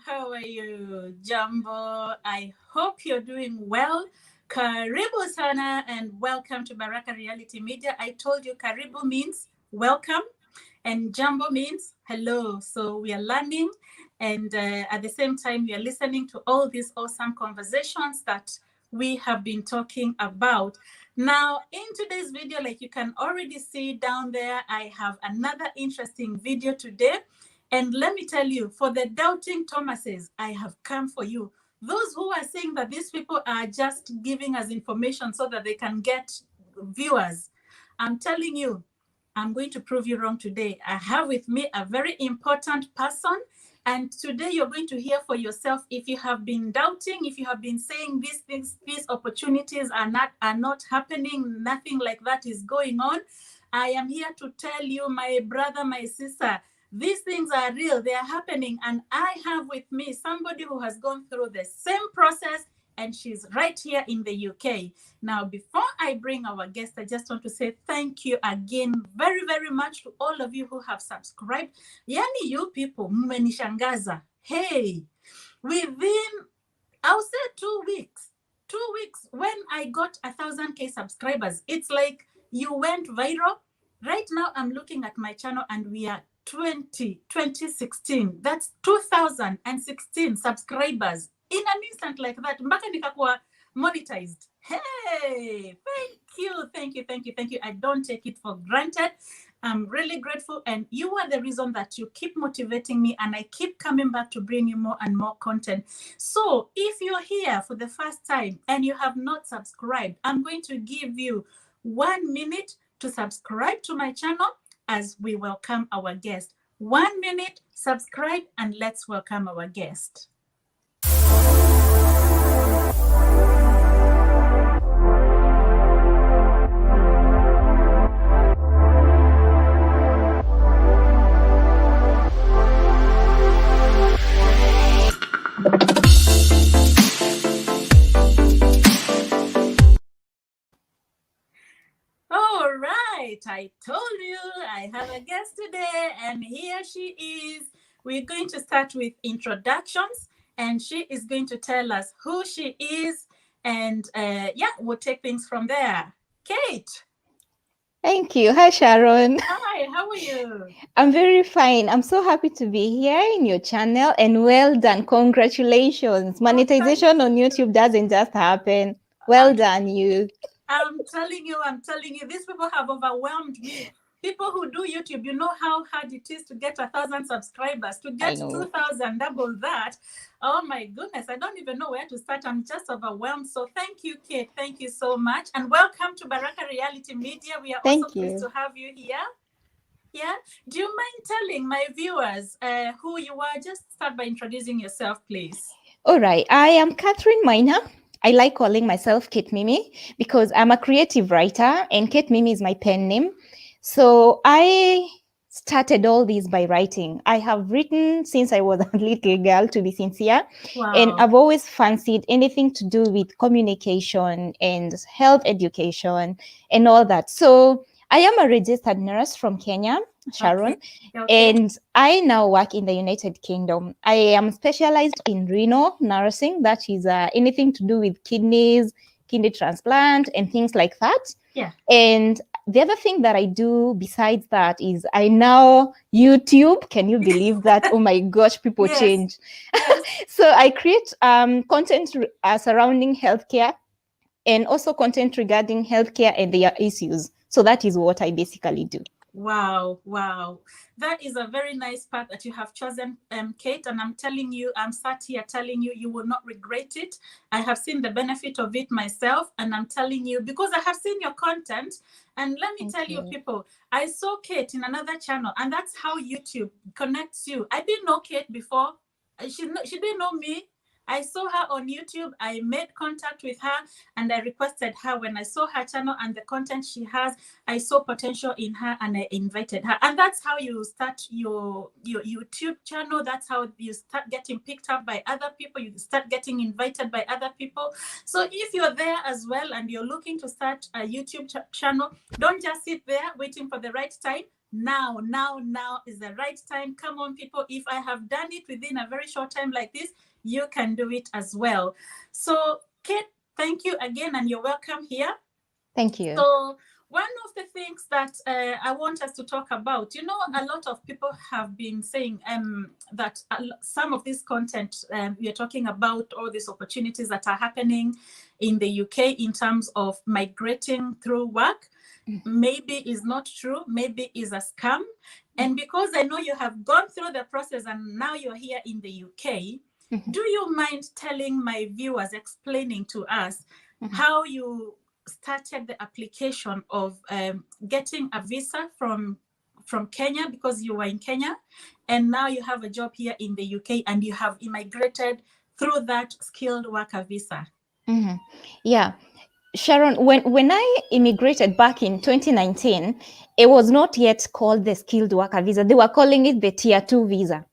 how are you? Jambo, I hope you're doing well. Karibu sana and welcome to Baraka Reality Media. I told you Karibu means welcome and Jambo means hello. So we are learning and at the same time we are listening to all these awesome conversations that we have been talking about. Now, in today's video, like you can already see down there, I have another interesting video today. And let me tell you, for the doubting Thomases, I have come for you. Those who are saying that these people are just giving us information so that they can get viewers, I'm telling you, I'm going to prove you wrong today. I have with me a very important person. And today you're going to hear for yourself if you have been doubting, if you have been saying these things, these opportunities are not happening, nothing like that is going on. I am here to tell you, my brother, my sister, these things are real, they are happening. And I have with me somebody who has gone through the same process and she's right here in the UK. Now, before I bring our guest, I just want to say thank you again very, very much to all of you who have subscribed. Yani, you people, mmenishangaza. Hey, within, I'll say 2 weeks, when I got 1,000K subscribers, it's like you went viral. Right now, I'm looking at my channel and we are 2016. That's 2016 subscribers. In an instant like that, mpaka nikakuwa monetized. Hey, thank you. I don't take it for granted. I'm really grateful, and you are the reason that you keep motivating me, and I keep coming back to bring you more and more content. So if you're here for the first time and you have not subscribed, I'm going to give you 1 minute to subscribe to my channel as we welcome our guest. 1 minute, subscribe, and let's welcome our guest. All right, I told you I have a guest today, and here she is. We're going to start with introductions, and she is going to tell us who she is, and yeah, we'll take things from there. Kate. Thank you. Hi, Sharon. Hi, how are you? I'm very fine. I'm so happy to be here in your channel, and well done. Congratulations. Monetization on YouTube doesn't just happen. Well done, you. I'm telling you, these people have overwhelmed me. People who do YouTube, you know how hard it is to get 1,000 subscribers, to get 2,000, double that. Oh my goodness, I don't even know where to start. I'm just overwhelmed. So thank you, Kate. Thank you so much. And welcome to Baraka Reality Media. We are also pleased to have you here. Yeah. Do you mind telling my viewers who you are? Just start by introducing yourself, please. All right. I am Catherine Miner. I like calling myself Kate Mimi because I'm a creative writer, and Kate Mimi is my pen name. So I started all this by writing. I have written since I was a little girl, to be sincere. Wow. And I've always fancied anything to do with communication and health education and all that. So I am a registered nurse from Kenya, Sharon, and I now work in the United Kingdom. I am specialized in renal nursing. That is anything to do with kidneys, kidney transplant, and things like that. Yeah. And the other thing that I do besides that is I now YouTube. Can you believe that? Oh my gosh, people change. Yes. So I create content surrounding healthcare, and also content regarding healthcare and their issues. So that is what I basically do. Wow. That is a very nice path that you have chosen, Kate. And I'm telling you, I'm sat here telling you, you will not regret it. I have seen the benefit of it myself. And I'm telling you, because I have seen your content. And let me tell you, people, I saw Kate in another channel, and that's how YouTube connects you. I didn't know Kate before. She didn't know me. I saw her on YouTube. I made contact with her and I requested her. When I saw her channel and the content she has, I saw potential in her and I invited her. And that's how you start your YouTube channel. That's how you start getting picked up by other people. You start getting invited by other people. So if you're there as well and you're looking to start a YouTube channel, don't just sit there waiting for the right time. Now is the right time. Come on, people. If I have done it within a very short time like this, you can do it as well. So, Kate, thank you again, and you're welcome here. Thank you. So, one of the things that I want us to talk about, you know, a lot of people have been saying that some of this content we are talking about, all these opportunities that are happening in the UK in terms of migrating through work, maybe is not true, maybe is a scam. And because I know you have gone through the process and now you're here in the UK, do you mind telling my viewers, explaining to us how you started the application of getting a visa from Kenya, because you were in Kenya and now you have a job here in the UK and you have immigrated through that skilled worker visa? Yeah. Sharon, when I immigrated back in 2019, it was not yet called the skilled worker visa. They were calling it the tier 2 visa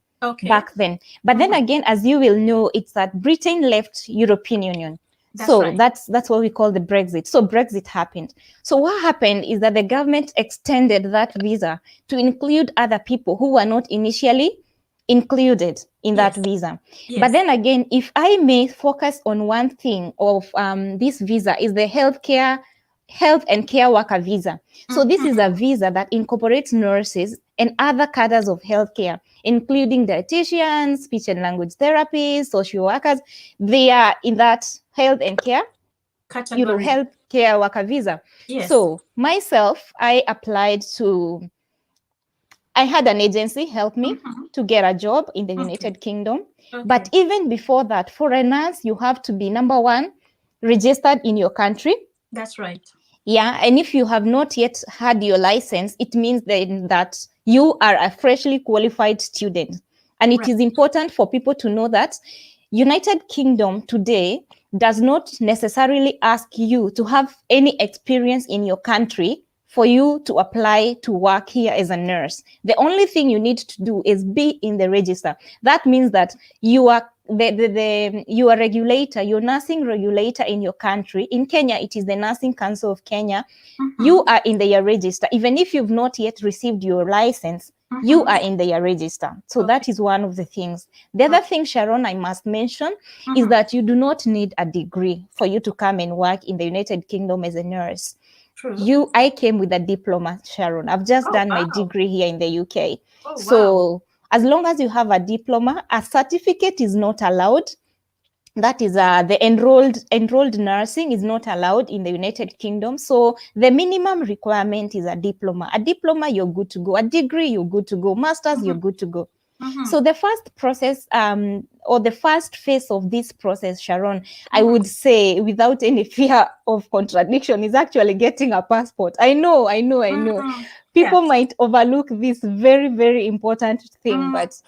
back then. But then again, as you will know, it's that Britain left European Union. That's what we call the Brexit. So Brexit happened. So what happened is that the government extended that visa to include other people who were not initially included in that visa. But then again, if I may focus on one thing of this visa, is the health and care worker visa. So this is a visa that incorporates nurses and other cadres of healthcare, including dietitians, speech and language therapists, social workers. They are in that health and care category, health care worker visa. So myself, I applied to, I had an agency help me to get a job in the United Kingdom. But even before that, for a nurse, you have to be, number one, registered in your country. That's right. Yeah, and if you have not yet had your license, it means then that you are a freshly qualified student. And it is important for people to know that United Kingdom today does not necessarily ask you to have any experience in your country for you to apply to work here as a nurse. The only thing you need to do is be in the register. That means that you are your regulator, your nursing regulator in your country. In Kenya, it is the Nursing Council of Kenya. You are in their register. Even if you've not yet received your license, you are in their register. So that is one of the things. The other thing, Sharon, I must mention is that you do not need a degree for you to come and work in the United Kingdom as a nurse. I came with a diploma, Sharon. I've just done my degree here in the UK. As long as you have a diploma, a certificate is not allowed. That is the enrolled nursing is not allowed in the United Kingdom. So the minimum requirement is a diploma. A diploma, you're good to go. A degree, you're good to go. Masters, you're good to go. So the first process or the first phase of this process, Sharon, I would say without any fear of contradiction, is actually getting a passport. I know. People might overlook this very, very important thing, but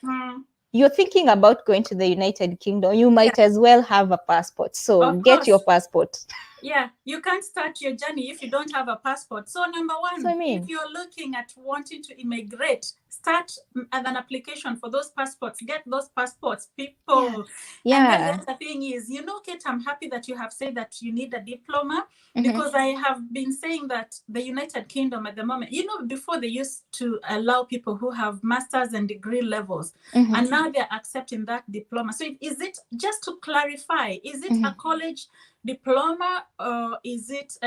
you're thinking about going to the United Kingdom, you might as well have a passport. So get your passport. Yeah, you can't start your journey if you don't have a passport. So number one, if you're looking at wanting to immigrate, start an application for those passports. Get those passports, people. Yeah. And then the other thing is, you know, Kate, I'm happy that you have said that you need a diploma, because I have been saying that the United Kingdom at the moment, you know, before they used to allow people who have masters and degree levels, and now they're accepting that diploma. So is it, just to clarify, is it a college diploma or is it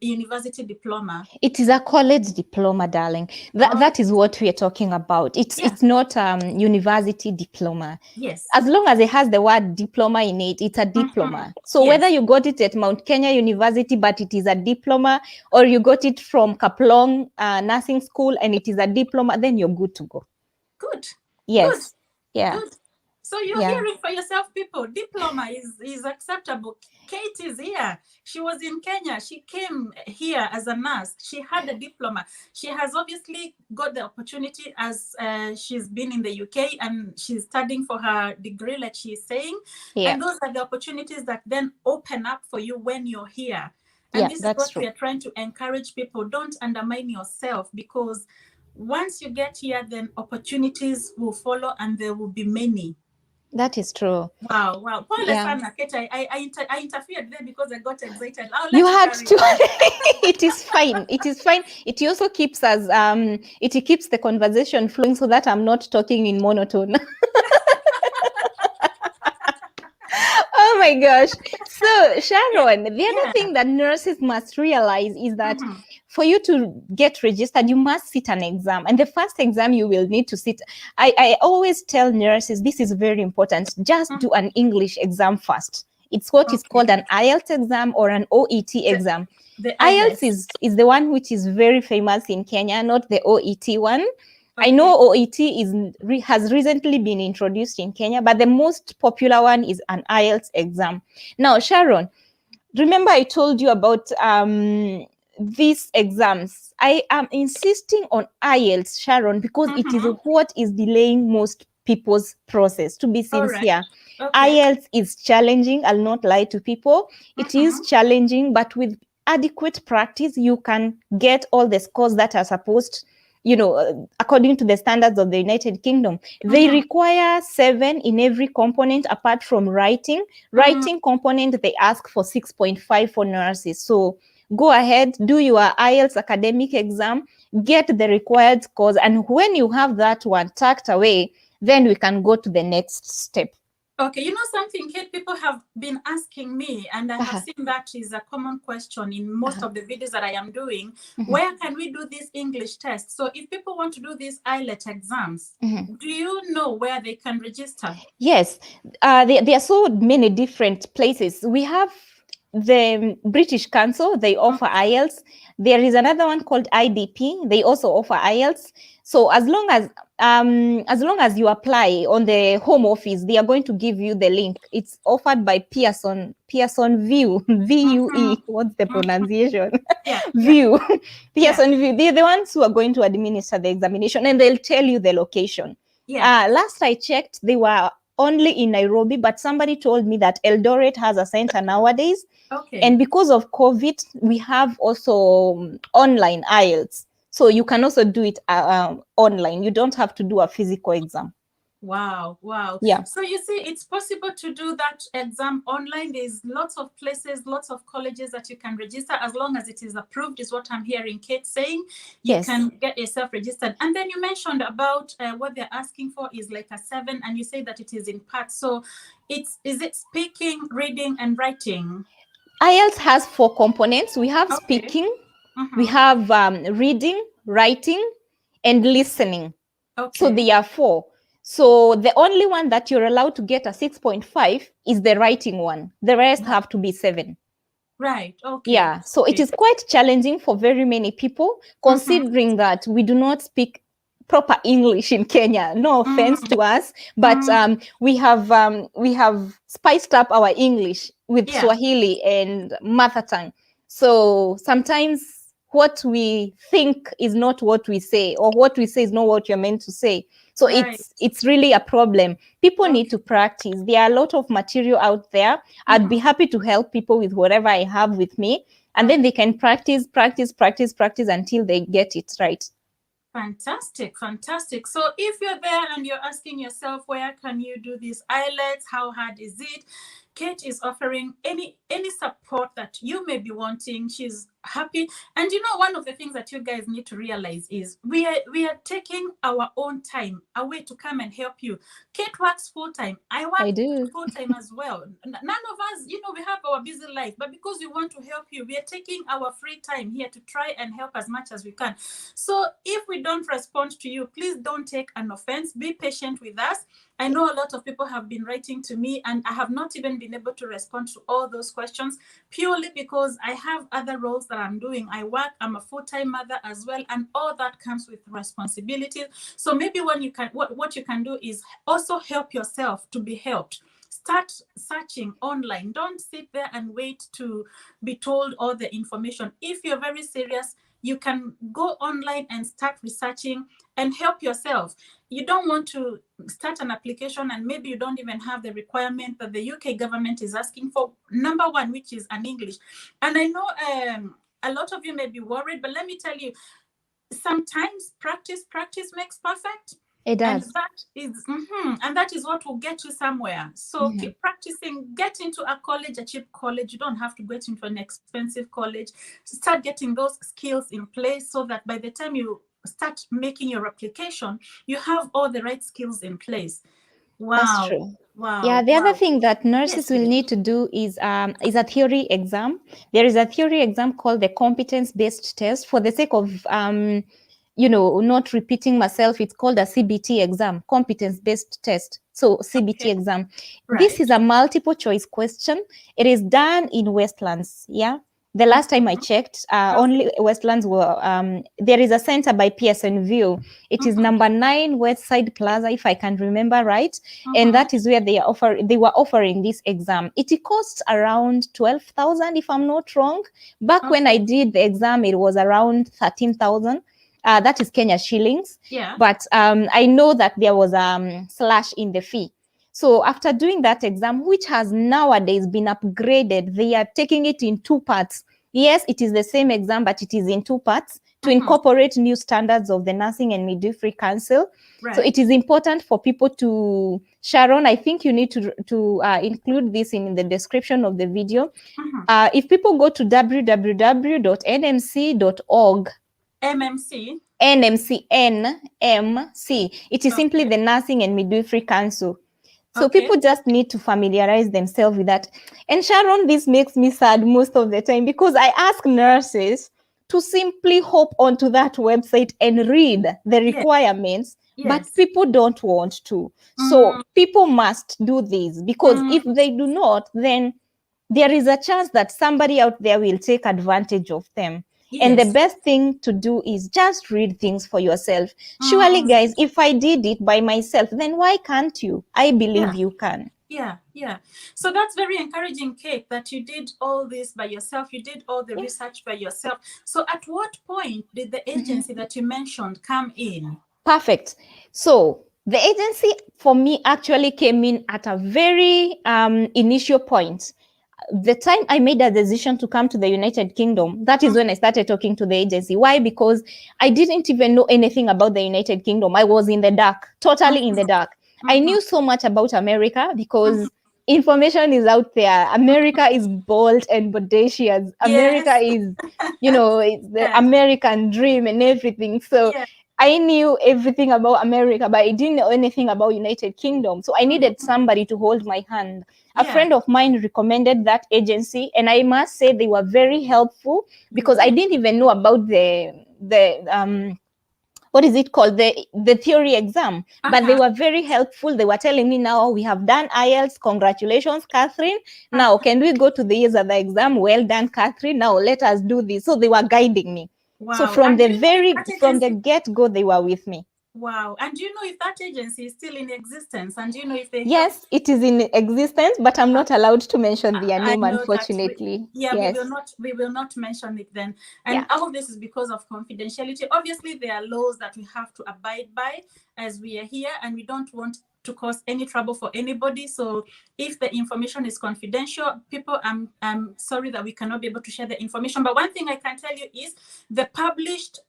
university diploma? It is a college diploma, darling. That is what we are talking about. It's not university diploma. Yes. As long as it has the word diploma in it, it's a diploma. So whether you got it at Mount Kenya University, but it is a diploma, or you got it from Kaplong Nursing School and it is a diploma, then you're good to go. Good. Yes. Good. Yeah. Good. So you're hearing for yourself, people. Diploma is acceptable. Kate is here. She was in Kenya. She came here as a nurse. She had a diploma. She has obviously got the opportunity as she's been in the UK and she's studying for her degree, like she's saying. Yeah. And those are the opportunities that then open up for you when you're here. And this is what we are trying to encourage people. Don't undermine yourself, because once you get here, then opportunities will follow and there will be many. That is true. Wow. I interfered there because I got excited. You had to. It is fine. It is fine. It also keeps us, it keeps the conversation flowing so that I'm not talking in monotone. Oh my gosh. So Sharon, the other thing that nurses must realize is that for you to get registered, you must sit an exam. And the first exam you will need to sit, I always tell nurses, this is very important. Just do an English exam first. It's what is called an IELTS exam or an OET exam. The IELTS is the one which is very famous in Kenya, not the OET one. I know OET has recently been introduced in Kenya, but the most popular one is an IELTS exam. Now, Sharon, remember I told you about these exams. I am insisting on IELTS, Sharon, because it is what is delaying most people's process. To be sincere, IELTS is challenging. I'll not lie to people. It is challenging, but with adequate practice, you can get all the scores that are supposed, according to the standards of the United Kingdom. They require 7 in every component apart from writing. Writing component, they ask for 6.5 for nurses. So go ahead, do your IELTS academic exam, get the required scores, and when you have that one tucked away, then we can go to the next step. Okay, you know something, Kate, people have been asking me, and I have seen that is a common question in most of the videos that I am doing. Where can we do this English test? So if people want to do these IELTS exams, do you know where they can register? Yes, there are so many different places. We have the British Council, they offer IELTS. There is another one called IDP, they also offer IELTS. So as long as you apply on the Home Office, they are going to give you the link. It's offered by Pearson View, VUE. What's the pronunciation? View. Pearson View. They're the ones who are going to administer the examination, and they'll tell you the location. Last I checked, they were only in Nairobi, but somebody told me that Eldoret has a center nowadays. And because of COVID, we have also online IELTS. So you can also do it online. You don't have to do a physical exam. Wow. Yeah. So you see, it's possible to do that exam online. There's lots of places, lots of colleges that you can register as long as it is approved, is what I'm hearing Kate saying. You can get yourself registered. And then you mentioned about what they're asking for is like a 7, and you say that it is in parts. So is it speaking, reading, and writing? IELTS has 4 components. We have speaking, we have reading, writing, and listening. So there are 4. So the only one that you're allowed to get a 6.5 is the writing one. The rest have to be 7. Right. Okay. Yeah. So it is quite challenging for very many people, considering that we do not speak proper English in Kenya. No offense to us, but we have spiced up our English with Swahili and mother tongue. So sometimes what we think is not what we say, or what we say is not what you're meant to say. So it's really a problem. People need to practice. There are a lot of material out there. I'd be happy to help people with whatever I have with me, and then they can practice until they get it right. Fantastic. So if you're there and you're asking yourself, where can you do this IELTS? How hard is it? Kate is offering any support that you may be wanting. She's happy. And you know, one of the things that you guys need to realize is we are taking our own time away to come and help you. Kate works full-time. I work full-time as well. None of us, we have our busy life, but because we want to help you, we are taking our free time here to try and help as much as we can. So if we don't respond to you, please don't take an offense. Be patient with us. I know a lot of people have been writing to me, and I have not even been able to respond to all those questions purely because I have other roles that I'm doing. I work, I'm a full-time mother as well, and all that comes with responsibilities. So maybe when you can, what you can do is also help yourself to be helped. Start searching online. Don't sit there and wait to be told all the information. If you're very serious, you can go online and start researching and help yourself. You don't want to start an application and maybe you don't even have the requirement that the UK government is asking for. Number one, which is an English. And I know a lot of you may be worried, but let me tell you, sometimes practice makes perfect. It does. And that is what will get you somewhere. So keep practicing. Get into a college, a cheap college. You don't have to get into an expensive college. Start getting those skills in place so that by the time you start making your application, you have all the right skills in place. Wow. That's true. Wow. Yeah, the wow. other thing that nurses will need to do is a theory exam. There is a theory exam called the competence-based test. For the sake of not repeating myself, it's called a CBT exam, competence-based test. So CBT exam. Right. This is a multiple choice question. It is done in Westlands. Yeah. The last time I checked, only Westlands were, there is a center by Pearson View. It is number 9 Westside Plaza, if I can remember right. And that is where they were offering this exam. It costs around 12,000, if I'm not wrong. Back when I did the exam, it was around 13,000. That is Kenya shillings. Yeah. But I know that there was a slash in the fee. So after doing that exam, which has nowadays been upgraded, they are taking it in 2 parts. Yes, it is the same exam, but it is in 2 parts to incorporate new standards of the Nursing and Midwifery Council. Right. So it is important for people to, Sharon, I think you need to include this in the description of the video. If people go to www.nmc.org, MMC? NMC, it is simply the Nursing and Midwifery Council. So people just need to familiarize themselves with that. And Sharon, this makes me sad most of the time because I ask nurses to simply hop onto that website and read the requirements, but people don't want to. So people must do this because if they do not, then there is a chance that somebody out there will take advantage of them. And the best thing to do is just read things for yourself. Surely, guys, if I did it by myself, then why can't you? I believe you can. Yeah. So that's very encouraging, Kate, that you did all this by yourself. You did all the research by yourself. So at what point did the agency that you mentioned come in? Perfect. So the agency for me actually came in at a very initial point. The time I made a decision to come to the United Kingdom, that is when I started talking to the agency. Why? Because I didn't even know anything about the United Kingdom. I was in the dark, totally in the dark. I knew so much about America because information is out there. America is bold and bodacious. America is, it's the American dream and everything. So I knew everything about America, but I didn't know anything about United Kingdom. So I needed somebody to hold my hand. A friend of mine recommended that agency, and I must say they were very helpful because I didn't even know about the what is it called, the theory exam, but they were very helpful. They were telling me, now we have done IELTS, congratulations, Catherine. Now can we go to the other exam? Well done, Catherine. Now let us do this. So they were guiding me. Wow. So from the get-go, they were with me. Wow. And do you know if that agency is still in existence? And do you know if they Yes, it is in existence, but I'm not allowed to mention their name, unfortunately. Yes. we will not mention it then. And all of this is because of confidentiality. Obviously, there are laws that we have to abide by as we are here, and we don't want to cause any trouble for anybody. So if the information is confidential, people, I'm sorry that we cannot be able to share the information. But one thing I can tell you is the published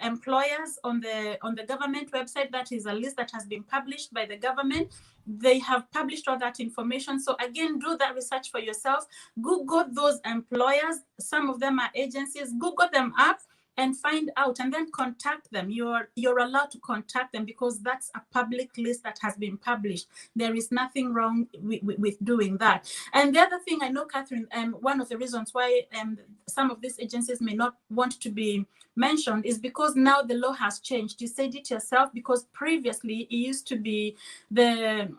employers on the government website, that is a list that has been published by the government. They have published all that information. So again, do that research for yourself. Google those employers. Some of them are agencies. Google them up. and find out, and then contact them. You're allowed to contact them because that's a public list that has been published. There is nothing wrong with doing that. And the other thing I know, Catherine, one of the reasons why some of these agencies may not want to be mentioned is because now the law has changed. You said it yourself, because previously it used to be the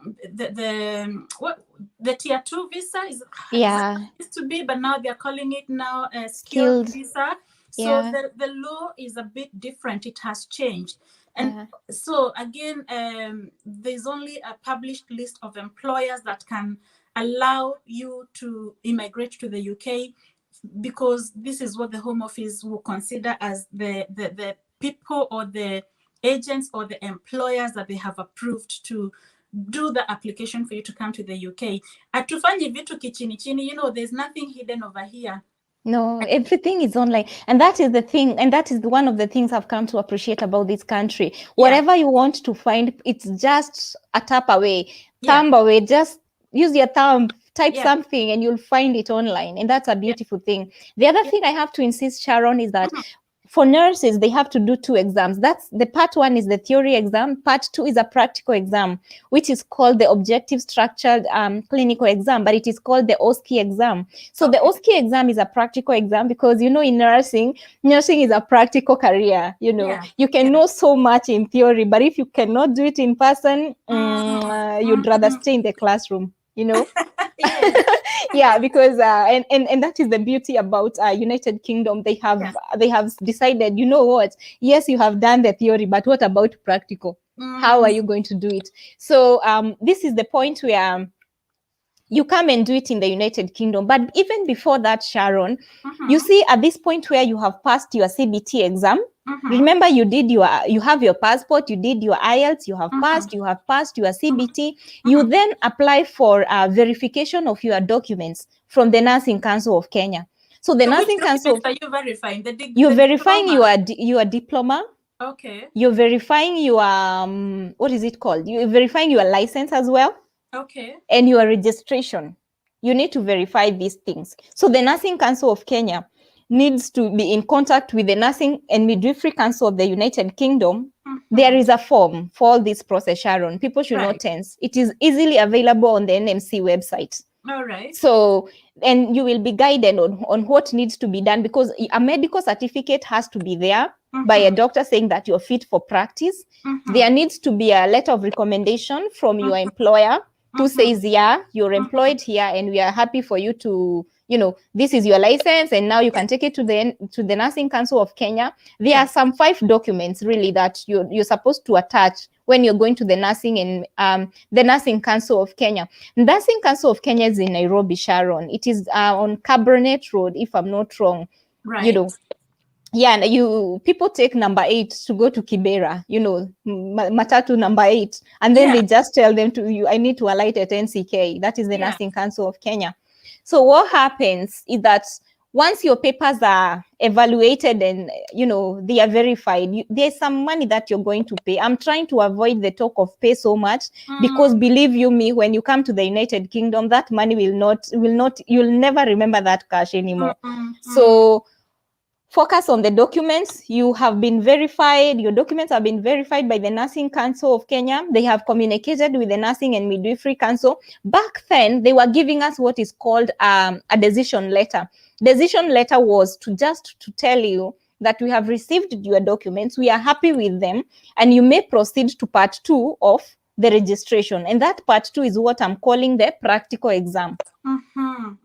tier 2 visa is used to be, but now they're calling it now a skilled visa. So the law is a bit different. It has changed. And so again, there's only a published list of employers that can allow you to immigrate to the UK, because this is what the Home Office will consider as the people or the agents or the employers that they have approved to do the application for you to come to the UK. Atufanyi vitu kichini chini, there's nothing hidden over here. No, everything is online. And that is the thing. And that is one of the things I've come to appreciate about this country. Whatever you want to find, it's just a tap away, thumb away. Just use your thumb, type something, and you'll find it online. And that's a beautiful thing. The other thing I have to insist, Sharon, is that for nurses, they have to do 2 exams. That's the part 1 is the theory exam. Part 2 is a practical exam, which is called the objective structured clinical exam, but it is called the OSCE exam. So the OSCE exam is a practical exam because, in nursing is a practical career. You can know so much in theory, but if you cannot do it in person, you'd rather stay in the classroom, because and that is the beauty about United Kingdom. They have decided, what? Yes, you have done the theory, but what about practical? How are you going to do it? So this is the point where you come and do it in the United Kingdom. But even before that, Sharon, you see, at this point where you have passed your CBT exam, remember you have your passport, you did your IELTS, you have passed your CBT. You then apply for verification of your documents from the Nursing Council of Kenya. So the Nursing Council, are you verifying? You're verifying your diploma. Okay. You're verifying your what is it called? You're verifying your license as well. Okay. And your registration. You need to verify these things. So the Nursing Council of Kenya needs to be in contact with the Nursing and Midwifery Council of the United Kingdom. There is a form for all this process, Sharon. People should not tense. It is easily available on the NMC website. All right. So, and you will be guided on what needs to be done, because a medical certificate has to be there by a doctor saying that you're fit for practice. There needs to be a letter of recommendation from your employer who says, you're employed here and we are happy for you to, this is your license and now you can take it to the Nursing Council of Kenya. There are some 5 documents really that you're supposed to attach when you're going to the Nursing and the Nursing Council of Kenya. Nursing Council of Kenya is in Nairobi, Sharon. It is on Cabernet Road, if I'm not wrong. Right. Yeah, and people take number 8 to go to Kibera, Matatu number 8, and then they just tell them I need to alight at NCK. That is the Nursing Council of Kenya. So what happens is that once your papers are evaluated and they are verified, there's some money that you're going to pay. I'm trying to avoid the talk of pay so much because believe you me, when you come to the United Kingdom, that money you'll never remember that cash anymore. So focus on the documents. You have been verified. Your documents have been verified by the Nursing Council of Kenya. They have communicated with the Nursing and Midwifery Council. Back then, they were giving us what is called a decision letter. Decision letter was to tell you that we have received your documents, we are happy with them, and you may proceed to part 2 of the registration. And that part 2 is what I'm calling the practical exam.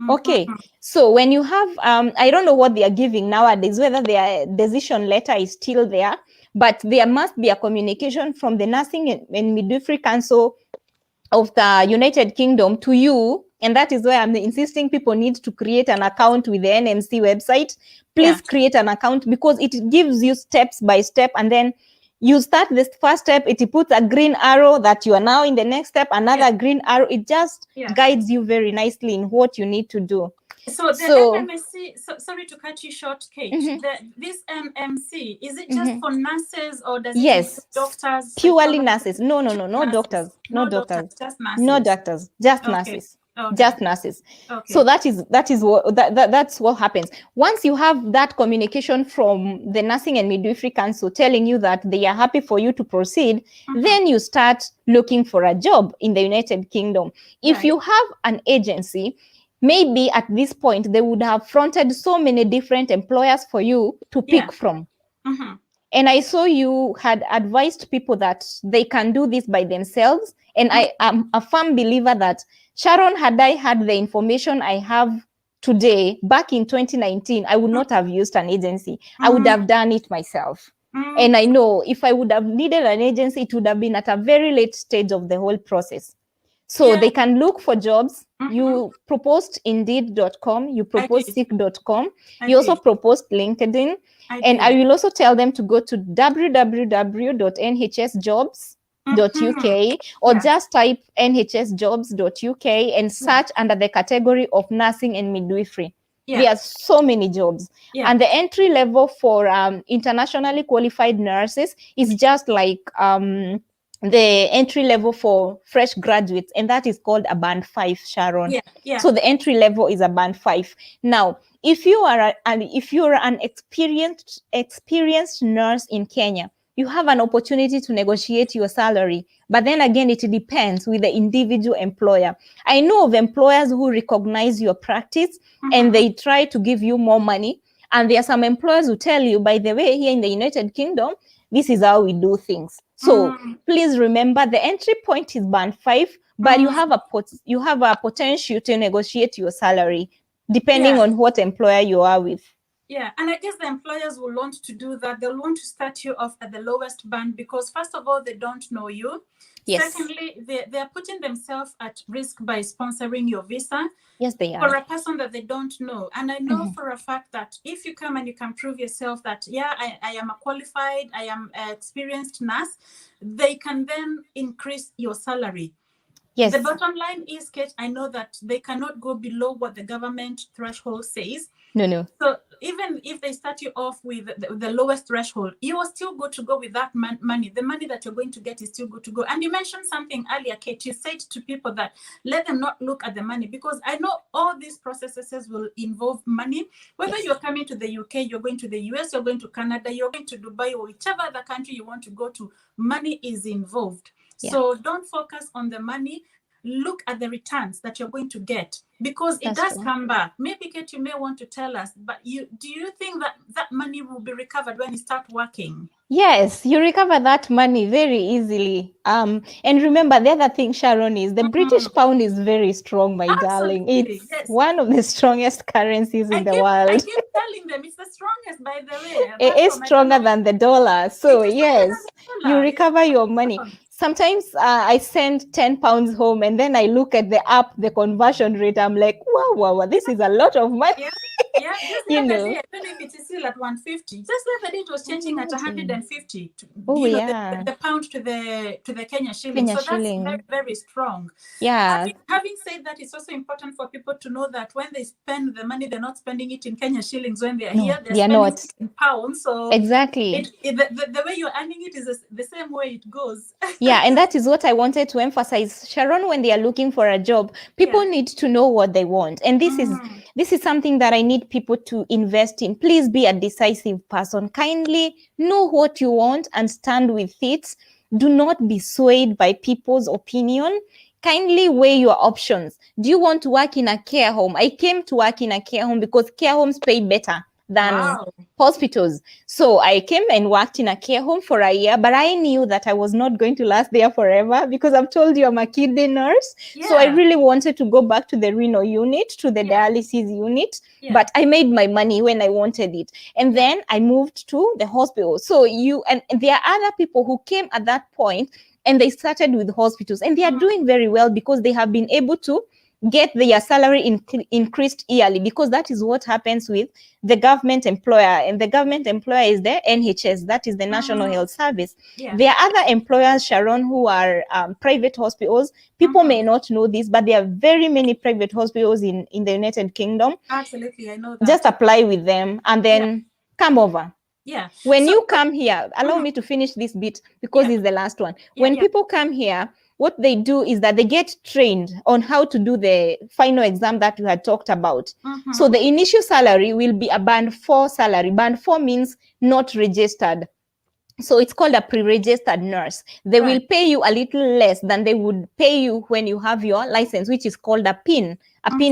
Okay, so when you have, I don't know what they are giving nowadays, whether their decision letter is still there, but there must be a communication from the Nursing and Midwifery Council of the United Kingdom to you. And that is why I'm insisting people need to create an account with the NMC website. Please create an account, because it gives you steps by step, and then you start this first step, it puts a green arrow that you are now in the next step, another green arrow. It just guides you very nicely in what you need to do. So the NMC, sorry to cut you short, Kate. This NMC, is it just for nurses, or does it include doctors? Purely nurses. No doctors. No doctors. Just nurses. No doctors, just nurses. Okay. just nurses. So Okay. that's what happens. Once you have that communication from the Nursing and Midwifery Council telling you that they are happy for you to proceed, then you start looking for a job in the United Kingdom. If Right. you have an agency, maybe at this point they would have fronted so many different employers for you to Yeah. pick from. Mm-hmm. And I saw you had advised people that they can do this by themselves. And I am a firm believer that, Sharon, had I had the information I have today back in 2019, I would not have used an agency. I would have done it myself. Mm-hmm. And I know if I would have needed an agency, it would have been at a very late stage of the whole process. So Yeah. they can look for jobs. Mm-hmm. You proposed Indeed.com, you I proposed did. Seek.com, I you also did. proposed LinkedIn. I And I did. will also tell them to go to Mm-hmm. www.nhsjobs.uk or Yeah. just type nhsjobs.uk and Yeah. search under the category of nursing and midwifery. Yeah. There are so many jobs. Yeah. And the entry level for internationally qualified nurses is just like the entry level for fresh graduates, and that is called a band 5, Sharon. Yeah. Yeah. So the entry level is a band 5. Now, if you are an experienced nurse in Kenya, you have an opportunity to negotiate your salary. But then again, it depends with the individual employer. I know of employers who recognize your practice and Mm-hmm. they try to give you more money. And there are some employers who tell you, by the way, here in the United Kingdom, this is how we do things. So Mm-hmm. please remember, the entry point is band 5, but you have a potential to negotiate your salary depending Yeah. on what employer you are with. Yeah, and I guess the employers will want to do that. They'll want to start you off at the lowest band because, first of all, they don't know you. Yes. Secondly, they're putting themselves at risk by sponsoring your visa Yes, they for are. a person that they don't know. And I know for a fact that if you come and you can prove yourself that, yeah, I am a qualified, I am an experienced nurse, they can then increase your salary. Yes. The bottom line is, Kate, I know that they cannot go below what the government threshold says. No. So even if they start you off with the lowest threshold, you are still good to go with that money. The money that you're going to get is still good to go. And you mentioned something earlier, Kate. You said to people that let them not look at the money, because I know all these processes will involve money. Whether Yes. you're coming to the UK, you're going to the US, you're going to Canada, you're going to Dubai, or whichever other country you want to go to, money is involved. Yeah. So don't focus on the money. Look at the returns that you're going to get, because it That's does true. come back. Maybe, Kate, you may want to tell us, but do you think that that money will be recovered when you start working? Yes, you recover that money very easily. And remember, the other thing, Sharon, is the British pound is very strong, my darling. Absolutely, It's yes. one of the strongest currencies in the I world. keep telling them it's the strongest, by the way. It Apart is from, I don't stronger know, than the dollar. So it is stronger yes, than the you dollar. recover your It's money. strong. Sometimes I send 10 pounds home and then I look at the app, the conversion rate. I'm like, wow, this is a lot of money. Yeah. Yeah, just the You other know. day, I don't know if it is still at 150. Just the other day, it was changing at Imagine. 150. Oh The, yeah. the pound to the Kenya shilling. Kenya So that's very, shilling. very strong. Yeah. Having said that, it's also important for people to know that when they spend the money, they're not spending it in Kenya shillings when they're here. No, They're they are spending not. it in pounds. So Exactly. the way you're earning it is the same way it goes. Yeah, and that is what I wanted to emphasize, Sharon. When they are looking for a job, people Yeah. need to know what they want, and this is something that I need people to invest in. Please be a decisive person. Kindly know what you want and stand with it. Do not be swayed by people's opinion. Kindly weigh your options. Do you want to work in a care home? I came to work in a care home because care homes pay better than Wow. hospitals. So I came and worked in a care home for a year, but I knew that I was not going to last there forever because I've told you I'm a kidney nurse. Yeah. So I really wanted to go back to the renal unit, to the dialysis unit, but I made my money when I wanted it. And then I moved to the hospital. So and there are other people who came at that point and they started with hospitals and they are doing very well because they have been able to get their salary increased yearly, because that is what happens with the government employer, and the government employer is the NHS, that is the National Health Service. There are other employers, Sharon, who are private hospitals. People may not know this, but there are very many private hospitals in the United Kingdom. Absolutely, I know that. Just apply with them and then come over. Yeah. When you come here, allow me to finish this bit because it's the last one. When people come here, what they do is that they get trained on how to do the final exam that we had talked about. So the initial salary will be a band 4 salary. Band 4 means not registered. So it's called a pre-registered nurse. They will pay you a little less than they would pay you when you have your license, which is called a PIN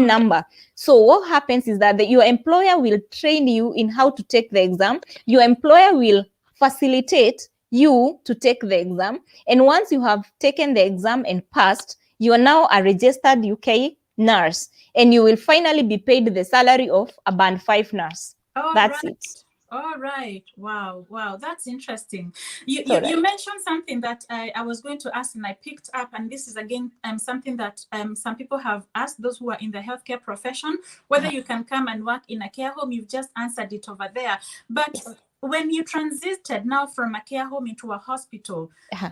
number. So what happens is that your employer will train you in how to take the exam. Your employer will facilitate you to take the exam. And once you have taken the exam and passed, you are now a registered UK nurse. And you will finally be paid the salary of a band 5 nurse. That's it. All right. Wow. That's interesting. You mentioned something that I was going to ask and I picked up, and this is again something that some people have asked, those who are in the healthcare profession, whether you can come and work in a care home. You've just answered it over there. But when you transited now from a care home into a hospital,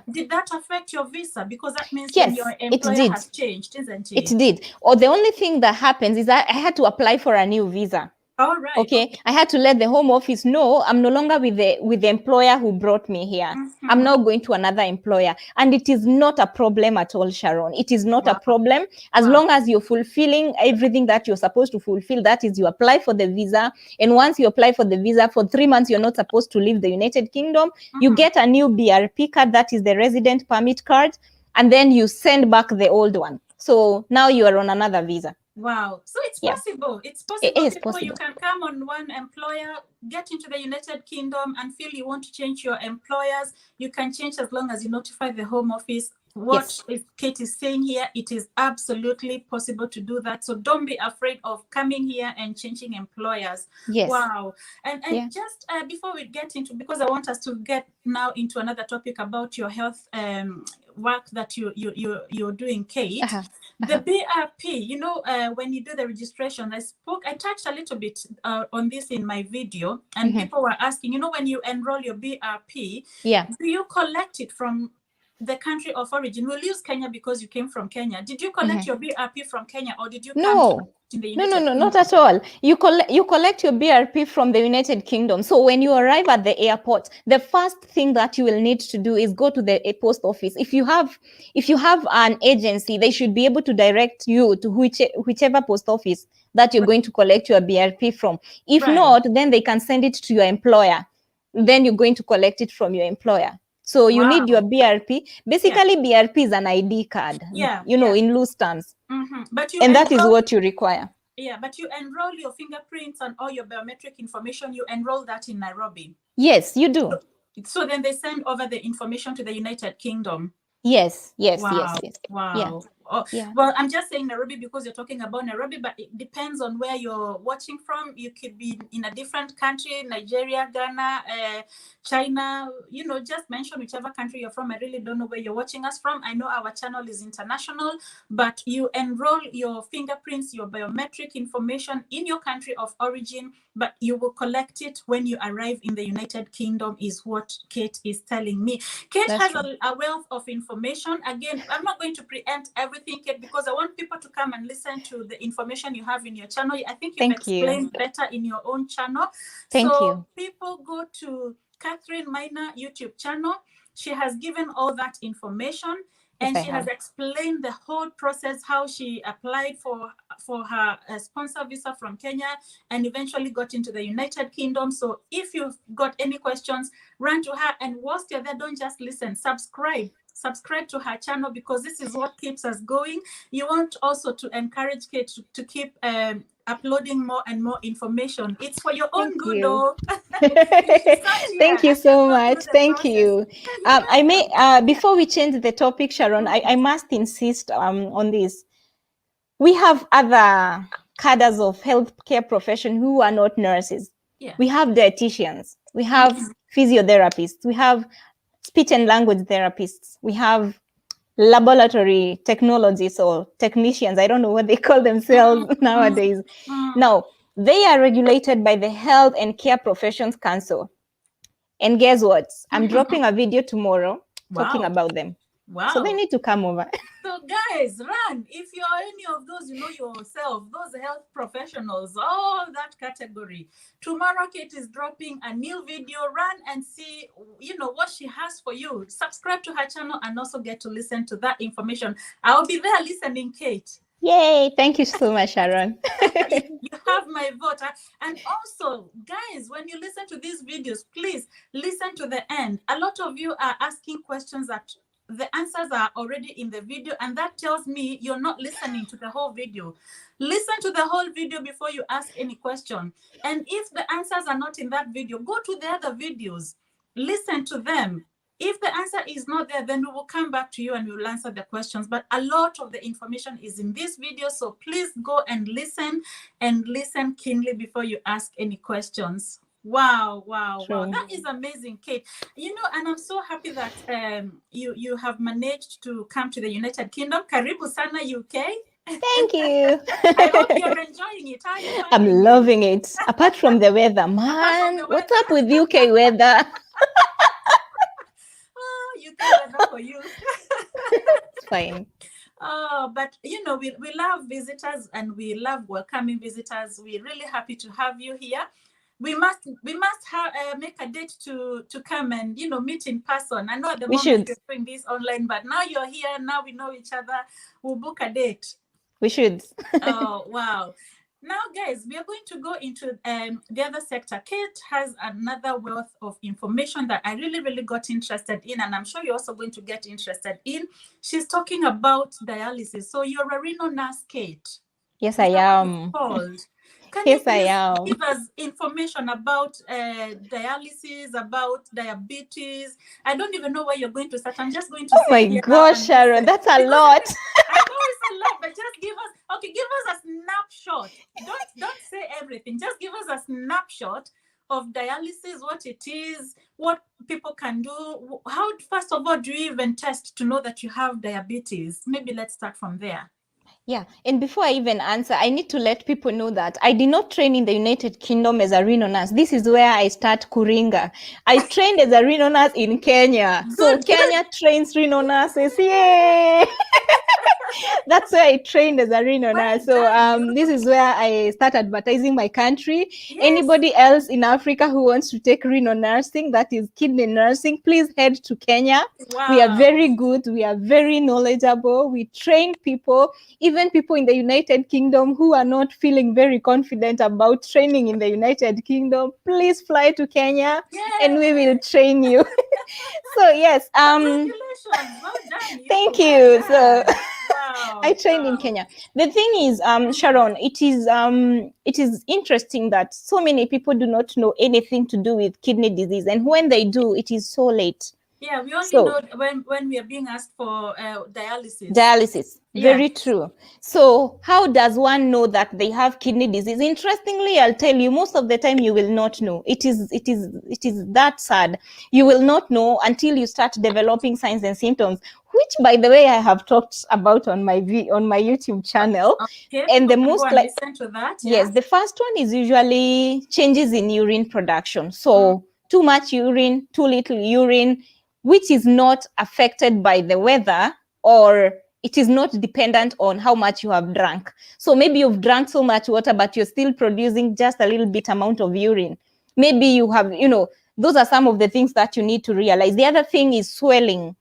did that affect your visa? Because that means then your employer has changed, isn't it? It did. Or the only thing that happens is that I had to apply for a new visa. All right. Okay. I had to let the home office know I'm no longer with the employer who brought me here. I'm now going to another employer. And it is not a problem at all, Sharon. It is not a problem. As long as you're fulfilling everything that you're supposed to fulfill, that is, you apply for the visa. And once you apply for the visa, for 3 months, you're not supposed to leave the United Kingdom. You get a new BRP card, that is the resident permit card. And then you send back the old one. So now you are on another visa. Wow. So it's possible. It's possible. It is possible. You can come on one employer, get into the United Kingdom, and feel you want to change your employers. You can change as long as you notify the home office. What Kate is saying here, it is absolutely possible to do that. So don't be afraid of coming here and changing employers. Yes. Wow. And just before we get into, because I want us to get now into another topic about your health work that you're doing, Kate. The BRP, you know, when you do the registration, I touched a little bit on this in my video, and people were asking, you know, when you enroll your BRP, do you collect it from the country of origin? We'll use Kenya because you came from Kenya. Did you collect your BRP from Kenya, or did you come in the United Kingdom? Not at all. You collect your BRP from the United Kingdom. So when you arrive at the airport, the first thing that you will need to do is go to the post office. If you have an agency, they should be able to direct you to whichever post office that you're going to collect your BRP from. If not, then they can send it to your employer. Then you're going to collect it from your employer. So you need your BRP. Basically, BRP is an ID card, in loose terms. But that is what you require. Yeah, but you enroll your fingerprints and all your biometric information, you enroll that in Nairobi. Yes, you do. So then they send over the information to the United Kingdom. Yes. Wow. Yeah. Well, I'm just saying Nairobi because you're talking about Nairobi, but it depends on where you're watching from. You could be in a different country, Nigeria, Ghana, China, just mention whichever country you're from. I really don't know where you're watching us from. I know our channel is international, but you enroll your fingerprints, your biometric information in your country of origin, but you will collect it when you arrive in the United Kingdom, is what Kate is telling me. Kate has a wealth of information. Again, I'm not going to preempt everything, Kate, because I want people to come and listen to the information you have in your channel. I think you've explained better in your own channel. Thank you. People go to Catherine Minor YouTube channel. She has given all that information. And she has explained the whole process, how she applied for her sponsor visa from Kenya and eventually got into the United Kingdom. So if you've got any questions, run to her. And whilst you're there, don't just listen, subscribe to her channel, because this is what keeps us going. You want also to encourage Kate to keep uploading more and more information. It's for your own good, though. Thank you so much. Thank you. I may before we change the topic, Sharon, I must insist on this. We have other cadres of healthcare profession who are not nurses. We have dietitians, we have physiotherapists, we have speech and language therapists, we have laboratory technologists or technicians. I don't know what they call themselves nowadays. Now, they are regulated by the Health and Care Professions Council. And guess what? I'm dropping a video tomorrow talking about them. Wow. So they need to come over. So guys, run. If you're any of those, you know yourself, those health professionals, all that category. Tomorrow, Kate is dropping a new video. Run and see, you know, what she has for you. Subscribe to her channel and also get to listen to that information. I'll be there listening, Kate. Yay. Thank you so much, Sharon. You have my vote. And also, guys, when you listen to these videos, please listen to the end. A lot of you are asking questions that the answers are already in the video, and that tells me you're not listening to the whole video. Listen to the whole video before you ask any question. And if the answers are not in that video, go to the other videos, listen to them. If the answer is not there, then we will come back to you and we will answer the questions. But a lot of the information is in this video, so please go and listen keenly before you ask any questions. Wow, wow, wow. That is amazing, Kate. You know, and I'm so happy that you have managed to come to the United Kingdom. Karibu sana, UK. Thank you. I hope you're enjoying it. I'm loving it. Apart from the weather, man. What's up with UK weather? UK weather for you. It's fine. Oh, but you know, we love visitors and we love welcoming visitors. We're really happy to have you here. We must make a date to come and, you know, meet in person. I know at the moment you're doing this online, but now you're here. Now we know each other. We'll book a date. We should. Oh, wow. Now, guys, we are going to go into the other sector. Kate has another wealth of information that I really, really got interested in, and I'm sure you're also going to get interested in. She's talking about dialysis. So you're a renal nurse, Kate. Yes, I am. Can you please give us information about dialysis, about diabetes? I don't even know where you're going to start. I'm just going to. Oh my gosh, Sharon, that's a lot. I know it's a lot, but just give us a snapshot. Don't say everything. Just give us a snapshot of dialysis, what it is, what people can do. How, first of all, do you even test to know that you have diabetes? Maybe let's start from there. Yeah, and before I even answer, I need to let people know that I did not train in the United Kingdom as a renal nurse. This is where I start Kuringa. I trained as a renal nurse in Kenya. So Kenya trains renal nurses. Yay! That's where I trained as a renal nurse. So this is where I start advertising my country. Yes. Anybody else in Africa who wants to take renal nursing, that is kidney nursing, please head to Kenya. Wow. We are very good. We are very knowledgeable. We train people, even people in the United Kingdom who are not feeling very confident about training in the United Kingdom. Please fly to Kenya. Yay. And we will train you. So yes. Congratulations. Well done. Thank you. So I trained in Kenya. The thing is, Sharon, it is interesting that so many people do not know anything to do with kidney disease, and when they do, it is so late. Yeah, we only know when we are being asked for dialysis. Dialysis, very true. So how does one know that they have kidney disease? Interestingly, I'll tell you, most of the time you will not know. It is that sad. You will not know until you start developing signs and symptoms, which, by the way, I have talked about on my YouTube channel. Okay. And the most listen to that. Yeah. Yes, the first one is usually changes in urine production. So too much urine, too little urine, which is not affected by the weather, or it is not dependent on how much you have drunk. So maybe you've drunk so much water, but you're still producing just a little bit amount of urine. Maybe you have, those are some of the things that you need to realize. The other thing is swelling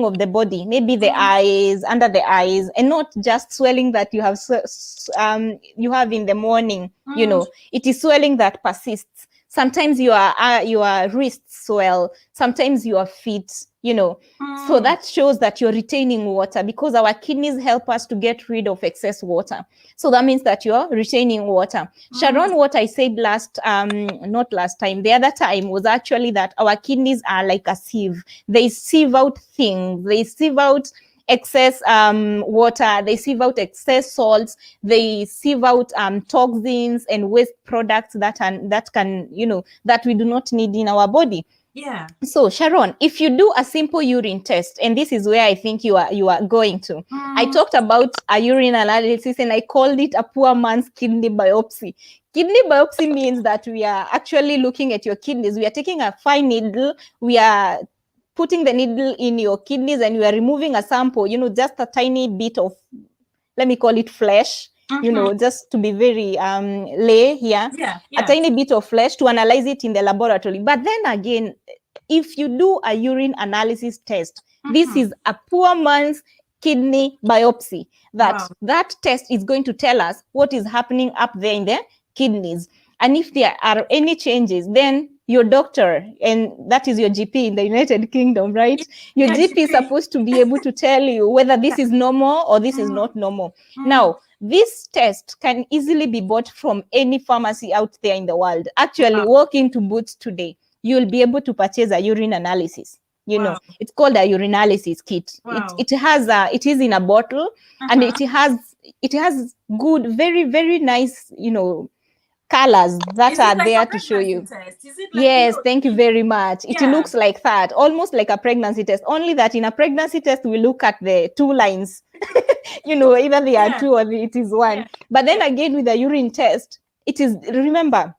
of the body, maybe the eyes, under the eyes, and not just swelling that you have in the morning. It is swelling that persists. Sometimes your wrists swell, sometimes your feet, So that shows that you're retaining water, because our kidneys help us to get rid of excess water. So that means that you're retaining water. Sharon, what I said not last time, the other time, was actually that our kidneys are like a sieve. They sieve out things. They sieve out excess water, they sieve out excess salts, they sieve out toxins and waste products that we do not need in our body. Yeah. So Sharon, if you do a simple urine test, and this is where I think you are going to, I talked about a urine analysis and I called it a poor man's kidney biopsy. Kidney biopsy means that we are actually looking at your kidneys. We are taking a fine needle, we are putting the needle in your kidneys and you are removing a sample, just a tiny bit of, let me call it flesh, just to be very lay here, a tiny bit of flesh to analyze it in the laboratory. But then again, if you do a urine analysis test, this is a poor man's kidney biopsy. That test is going to tell us what is happening up there in the kidneys. And if there are any changes, then your doctor, and that is your GP in the United Kingdom, right? Your GP is supposed to be able to tell you whether this is normal or this is not normal. Now, this test can easily be bought from any pharmacy out there in the world. Actually, walk into Boots today, you'll be able to purchase a urine analysis. It's called a urinalysis kit. It is in a bottle, and it has good, very, very nice, colors that are there to show you. Yes, thank you very much. It looks like that, almost like a pregnancy test, only that in a pregnancy test we look at the 2 lines. Either they are 2 or it is 1. But then again, with the urine test, it is, remember,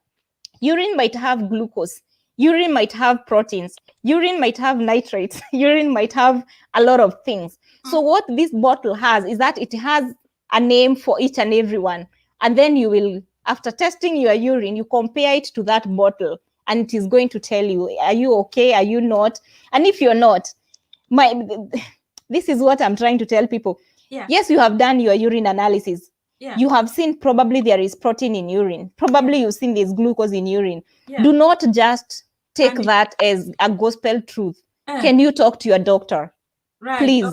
urine might have glucose, urine might have proteins, urine might have nitrates, urine might have a lot of things. So what this bottle has is that it has a name for each and every one. And then you will, after testing your urine, you compare it to that bottle, and it is going to tell you, are you okay? Are you not? And if you're not, this is what I'm trying to tell people. Yes, you have done your urine analysis. You have seen probably there is protein in urine. Probably you've seen there's glucose in urine. Do not just take that as a gospel truth. Can you talk to your doctor? Please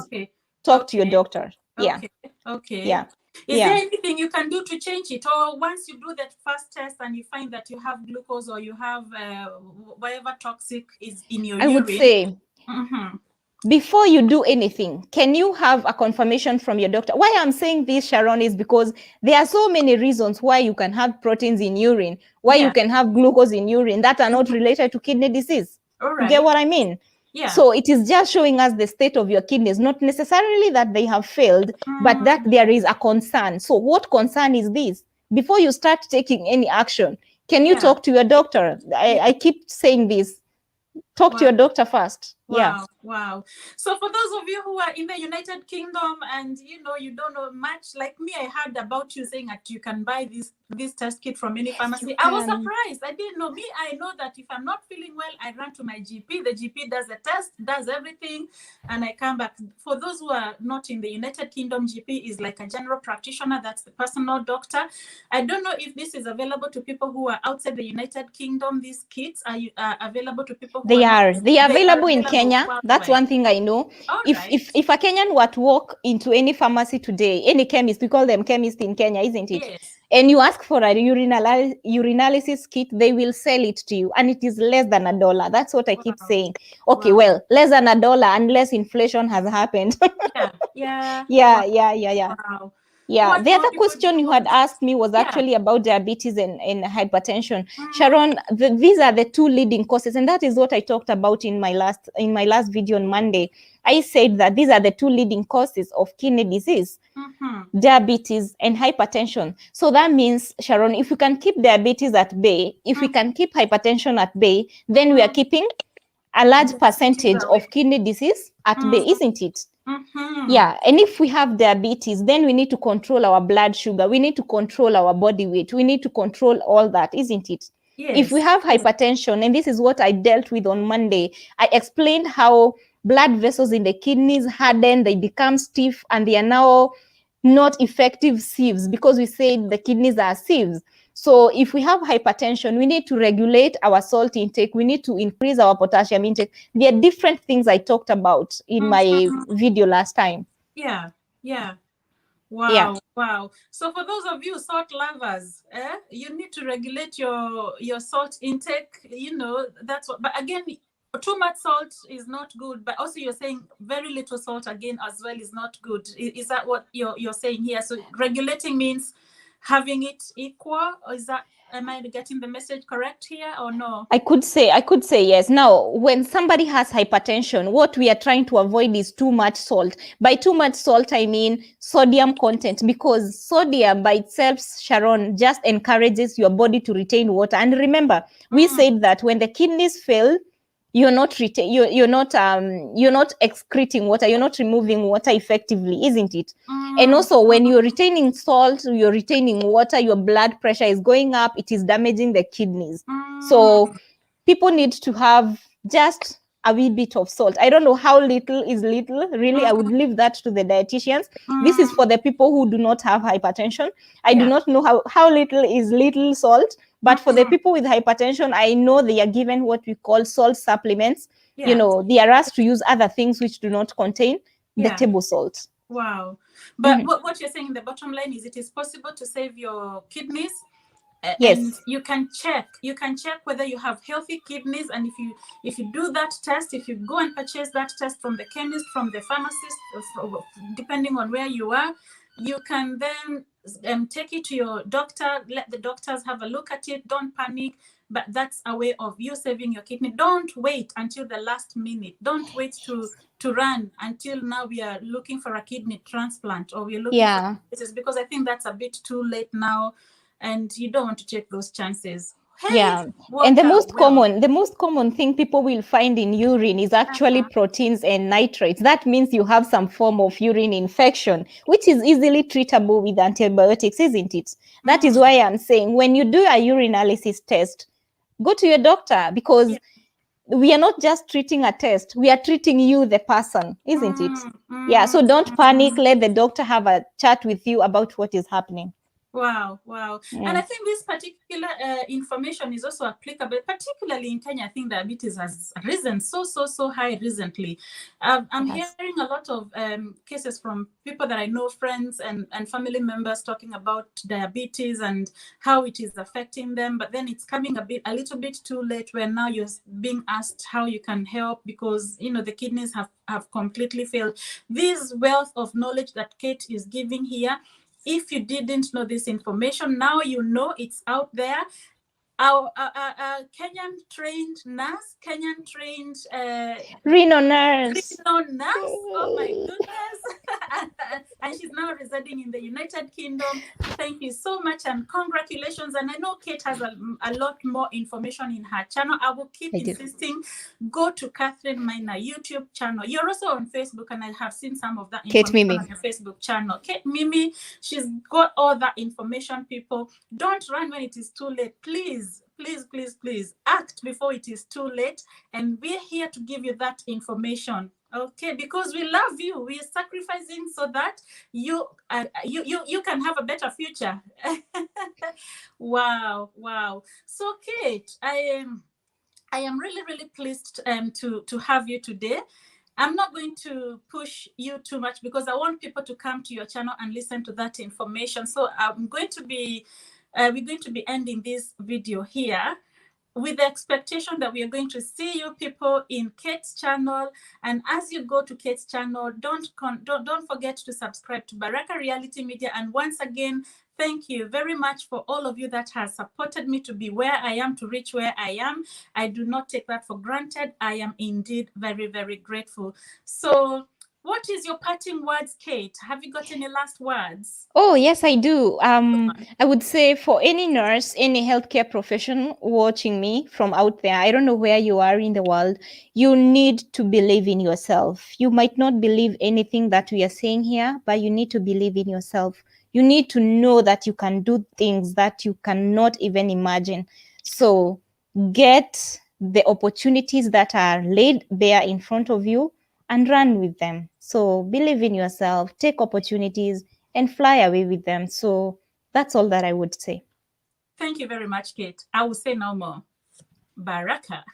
talk to your doctor. Okay. Is there anything you can do to change it? Or once you do that first test and you find that you have glucose or you have whatever toxic is in your urine? I would say, before you do anything, can you have a confirmation from your doctor? Why I'm saying this, Sharon, is because there are so many reasons why you can have proteins in urine, why you can have glucose in urine that are not related to kidney disease. You get what I mean? So it is just showing us the state of your kidneys, not necessarily that they have failed, but that there is a concern. So what concern is this? Before you start taking any action, can you talk to your doctor? I keep saying this. Talk to your doctor first. Wow. So for those of you who are in the United Kingdom and you don't know much, like me, I heard about you saying that you can buy this test kit from any pharmacy. I was surprised. I didn't know. I know that if I'm not feeling well, I run to my GP. The GP does the test, does everything, and I come back. For those who are not in the United Kingdom, GP is like a general practitioner. That's the personal doctor. I don't know if this is available to people who are outside the United Kingdom. These kits are available to people who they are available in Kenya. That's one thing I know. If a Kenyan were to walk into any pharmacy today, any chemist, we call them chemists in Kenya, isn't it? Yes. And you ask for a urinalysis kit, they will sell it to you, and it is less than $1. That's what I keep saying. Okay, well, less than $1 unless inflation has happened. Yeah. Wow. Yeah, the other question you had asked me was actually about diabetes and hypertension. Sharon, these are the 2 leading causes, and that is what I talked about in my last video on Monday. I said that these are the 2 leading causes of kidney disease, diabetes and hypertension. So that means, Sharon, if we can keep diabetes at bay, if we can keep hypertension at bay, then we are keeping a large percentage of kidney disease at bay, isn't it? Yeah, and if we have diabetes, then we need to control our blood sugar, we need to control our body weight, we need to control all that, isn't it? If we have hypertension, and this is what I dealt with on Monday, I explained how blood vessels in the kidneys harden, they become stiff, and they are now not effective sieves, because we said the kidneys are sieves. So if we have hypertension, we need to regulate our salt intake. We need to increase our potassium intake. There are different things I talked about in my video last time. Yeah. Wow. So for those of you salt lovers, you need to regulate your salt intake. That's what. But again, too much salt is not good. But also, you're saying very little salt again as well is not good. Is that what you're saying here? So regulating means having it equal, or am I getting the message correct here or no? I could say yes. Now, when somebody has hypertension, what we are trying to avoid is too much salt. By too much salt, I mean sodium content, because sodium by itself, Sharon, just encourages your body to retain water. And remember, we said that when the kidneys fail, you're not you're not excreting water, you're not removing water effectively, isn't it? And also, when you're retaining salt, you're retaining water, your blood pressure is going up, it is damaging the kidneys. So people need to have just a wee bit of salt. I don't know how little is little, really. I would leave that to the dietitians. This is for the people who do not have hypertension. I do not know how little is little salt, but for the people with hypertension, I know they are given what we call salt supplements. You know, they are asked to use other things which do not contain the table salt. Wow. But what you're saying, the bottom line is it is possible to save your kidneys. Yes. And you can check whether you have healthy kidneys, and if you do that test, if you go and purchase that test from the chemist, from the pharmacist, depending on where you are, you can then take it to your doctor, let the doctors have a look at it. Don't panic, but that's a way of you saving your kidney. Don't wait until the last minute. Don't wait to run until now we are looking for a kidney transplant, or we're looking for this, because I think that's a bit too late now. And you don't want to take those chances. Hey, and the most common thing people will find in urine is actually proteins and nitrates. That means you have some form of urine infection, which is easily treatable with antibiotics, isn't it? That is why I'm saying, when you do a urinalysis test, go to your doctor, because we are not just treating a test, we are treating you, the person, isn't it? Yeah, so don't panic. Let the doctor have a chat with you about what is happening. Wow. And I think this particular information is also applicable, particularly in Kenya. I think diabetes has risen so high recently. I'm hearing a lot of cases from people that I know, friends and family members, talking about diabetes and how it is affecting them. But then it's coming a little bit too late, where now you're being asked how you can help, because the kidneys have completely failed. This wealth of knowledge that Kate is giving here, if you didn't know this information, now you know it's out there. Our Kenyan trained nurse, renal nurse. Oh my goodness. And she's now residing in the United Kingdom. Thank you so much and congratulations. And I know Kate has a lot more information in her channel. I will keep insisting. Go to Catherine Miner YouTube channel. You're also on Facebook, and I have seen some of that information on your Facebook channel. Kate Mimi, she's got all that information, people. Don't run when it is too late. Please act before it is too late, and we're here to give you that information, okay? Because we love you. We are sacrificing so that you can have a better future. Wow. So Kate, I am really pleased to have you today. I'm not going to push you too much, because I want people to come to your channel and listen to that information. So we're going to be ending this video here, with the expectation that we are going to see you people in Kate's channel. And as you go to Kate's channel, don't forget to subscribe to Baraka Reality Media. And once again, thank you very much for all of you that has supported me to be where I am, to reach where I am. I do not take that for granted. I am indeed very grateful. So what is your parting words, Kate? Have you got any last words? Oh, yes, I do. I would say, for any nurse, any healthcare professional watching me from out there, I don't know where you are in the world, you need to believe in yourself. You might not believe anything that we are saying here, but you need to believe in yourself. You need to know that you can do things that you cannot even imagine. So get the opportunities that are laid bare in front of you and run with them. So believe in yourself, take opportunities, and fly away with them. So that's all that I would say. Thank you very much, Kate. I will say no more. Baraka.